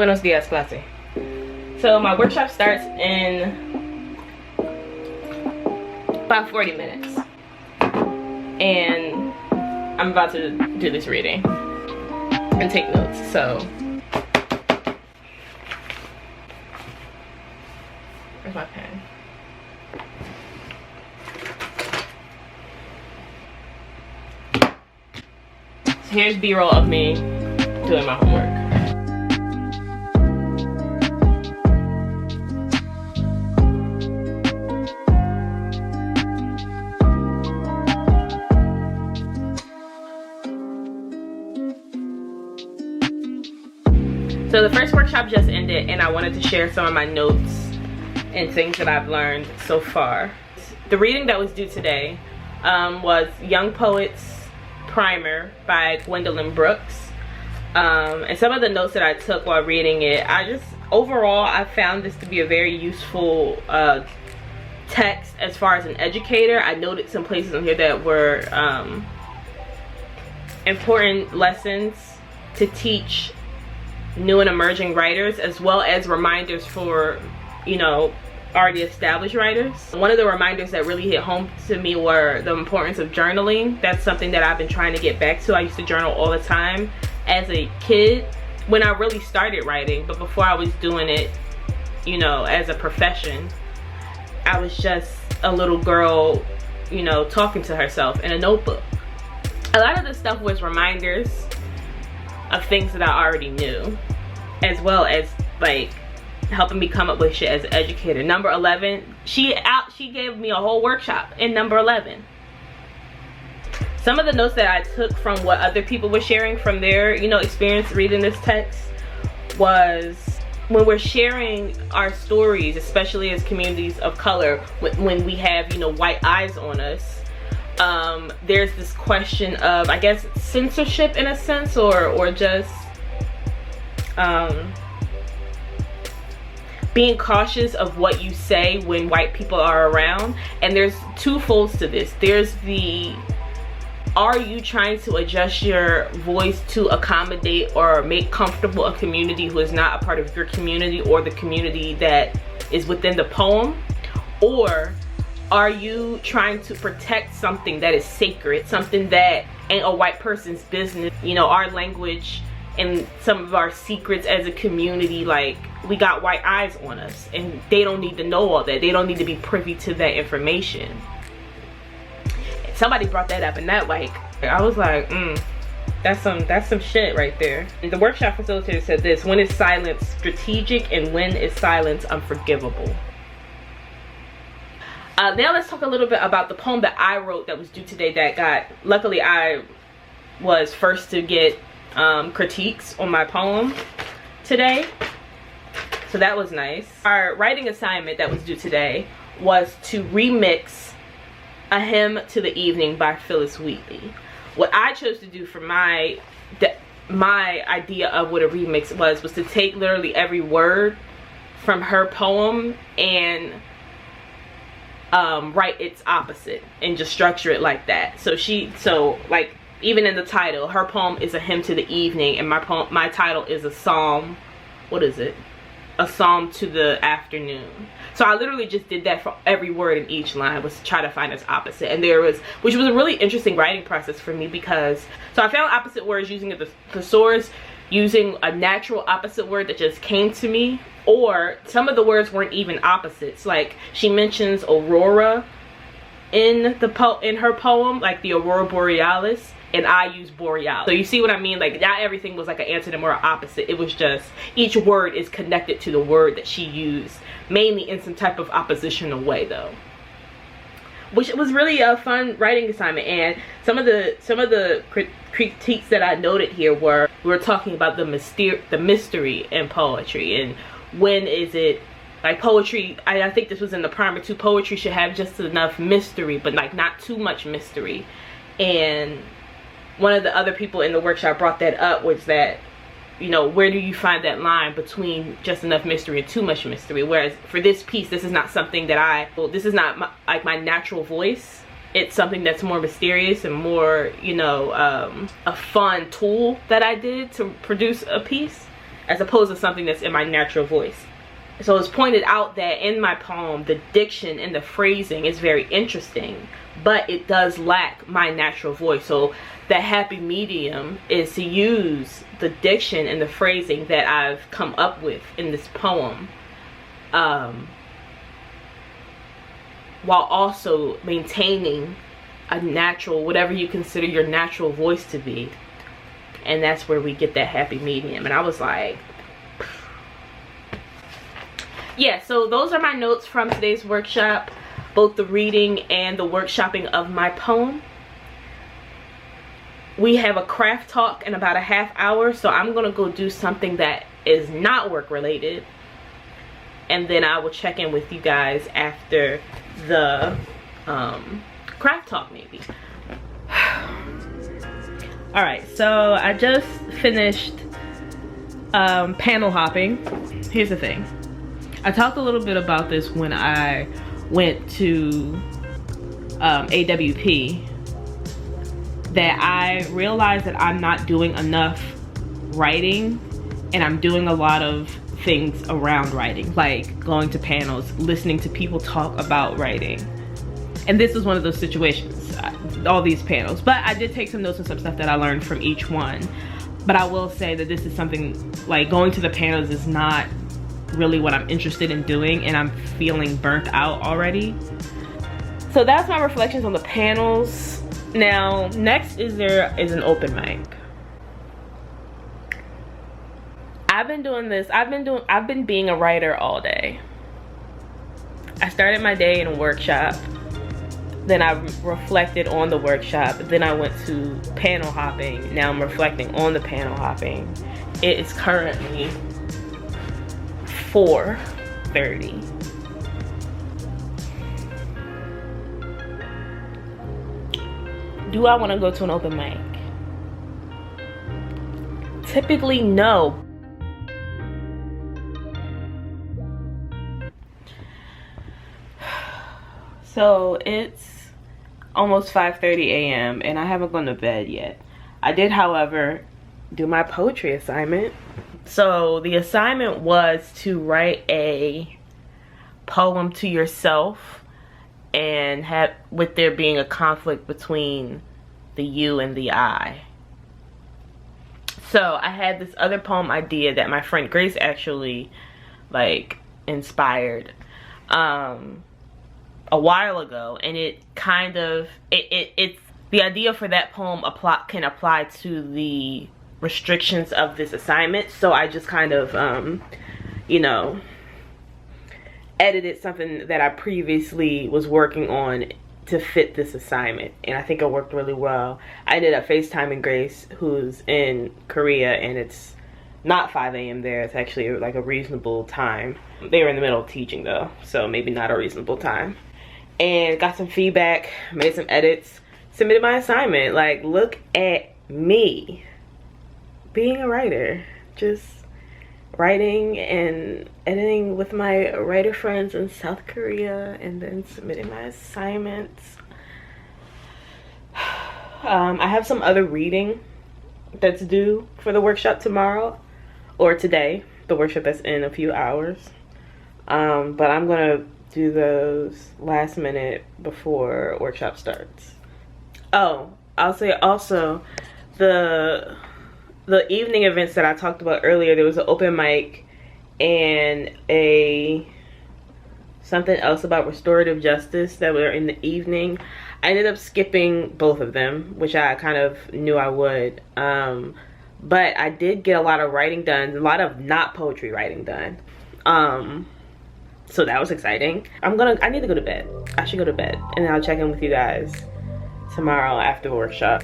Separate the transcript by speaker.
Speaker 1: Buenos dias, clase. So my workshop starts in about 40 minutes. And I'm about to do this reading and take notes, so. Where's my pen? So here's B-roll of me doing my homework. So the first workshop just ended and I wanted to share some of my notes and things that I've learned so far. The reading that was due today was Young Poets Primer by Gwendolyn Brooks. And some of the notes that I took while reading it, overall I found this to be a very useful text as far as an educator. I noted some places in here that were important lessons to teach new and emerging writers, as well as reminders for, you know, already established writers. One of the reminders that really hit home to me were the importance of journaling. That's something that I've been trying to get back to. I used to journal all the time as a kid when I really started writing, but before I was doing it, you know, as a profession, I was just a little girl, you know, talking to herself in a notebook. A lot of the stuff was reminders of things that I already knew, as well as like helping me come up with shit as an educator. Number 11, she gave me a whole workshop in number 11. Some of the notes that I took from what other people were sharing from their, you know, experience reading this text was when we're sharing our stories, especially as communities of color, when we have, you know, white eyes on us, there's this question of, I guess, censorship in a sense, or just being cautious of what you say when white people are around. And there's two folds to this. There's the, are you trying to adjust your voice to accommodate or make comfortable a community who is not a part of your community or the community that is within the poem? Or are you trying to protect something that is sacred, something that ain't a white person's business? You know, our language and some of our secrets as a community, like, we got white eyes on us and they don't need to know all that. They don't need to be privy to that information. Somebody brought that up, and that, like, I was like, that's some shit right there. And the workshop facilitator said this: when is silence strategic and when is silence unforgivable? Now let's talk a little bit about the poem that I wrote that was due today that got, luckily I was first to get critiques on my poem today, so that was nice. Our writing assignment that was due today was to remix A Hymn to the Evening by Phyllis Wheatley. What I chose to do for my idea of what a remix was to take literally every word from her poem and write its opposite and just structure it like that. So like, even in the title, her poem is A Hymn to the Evening, and my title is a psalm. What is it? A psalm to the afternoon. So I literally just did that for every word in each line, was to try to find its opposite. And which was a really interesting writing process for me, because so I found opposite words using a thesaurus, using a natural opposite word that just came to me, or some of the words weren't even opposites. Like, she mentions aurora in her poem, like the aurora borealis, and I use borealis. So you see what I mean? Like, not everything was like an antonym or an opposite. It was just each word is connected to the word that she used, mainly in some type of oppositional way though, which was really a fun writing assignment. And some of the critiques that I noted here were, we were talking about the mystery in poetry, and when is it, like, poetry, I think this was in the primer too, poetry should have just enough mystery, but like not too much mystery. And one of the other people in the workshop brought that up, was that, you know, where do you find that line between just enough mystery and too much mystery? Whereas for this piece, this is not something that this is not my natural voice. It's something that's more mysterious and more, you know, a fun tool that I did to produce a piece. as opposed to something that's in my natural voice. So it's pointed out that in my poem, the diction and the phrasing is very interesting, but it does lack my natural voice. So the happy medium is to use the diction and the phrasing that I've come up with in this poem, while also maintaining a natural, whatever you consider your natural voice to be. And that's where we get that happy medium. And I was like, yeah, so those are my notes from today's workshop, both the reading and the workshopping of my poem. We have a craft talk in about a half hour, so I'm gonna go do something that is not work related, and then I will check in with you guys after the craft talk maybe. All right, so I just finished panel hopping. Here's the thing. I talked a little bit about this when I went to AWP, that I realized that I'm not doing enough writing, and I'm doing a lot of things around writing, like going to panels, listening to people talk about writing. And this is one of those situations, all these panels. But I did take some notes and some stuff that I learned from each one. But I will say that this is something, like going to the panels is not really what I'm interested in doing, and I'm feeling burnt out already. So that's my reflections on the panels. Now, next is an open mic. I've been doing this, I've been being a writer all day. I started my day in a workshop, then I reflected on the workshop, then I went to panel hopping. Now I'm reflecting on the panel hopping. It is currently 4:30. Do I want to go to an open mic? Typically, no. So it's almost 5:30 a.m. and I haven't gone to bed yet. I did, however, do my poetry assignment. So the assignment was to write a poem to yourself, and with there being a conflict between the you and the I. So I had this other poem idea that my friend Grace actually like inspired a while ago, and it kind of it's the idea for that poem can apply to the restrictions of this assignment. So I just kind of you know, edited something that I previously was working on to fit this assignment, and I think it worked really well. I ended up FaceTiming Grace, who's in Korea, and it's not 5 a.m. there. It's actually like a reasonable time. They were in the middle of teaching though, so maybe not a reasonable time. And got some feedback, made some edits, submitted my assignment. Like, look at me being a writer, just writing and editing with my writer friends in South Korea, and then submitting my assignments. I have some other reading that's due for the workshop tomorrow, or today, the workshop that's in a few hours. But I'm gonna do those last minute before workshop starts. Oh, I'll say also, the evening events that I talked about earlier, there was an open mic and something else about restorative justice that were in the evening. I ended up skipping both of them, which I kind of knew I would. But I did get a lot of writing done, a lot of not poetry writing done. So that was exciting. I need to go to bed. I should go to bed, and then I'll check in with you guys tomorrow after workshop.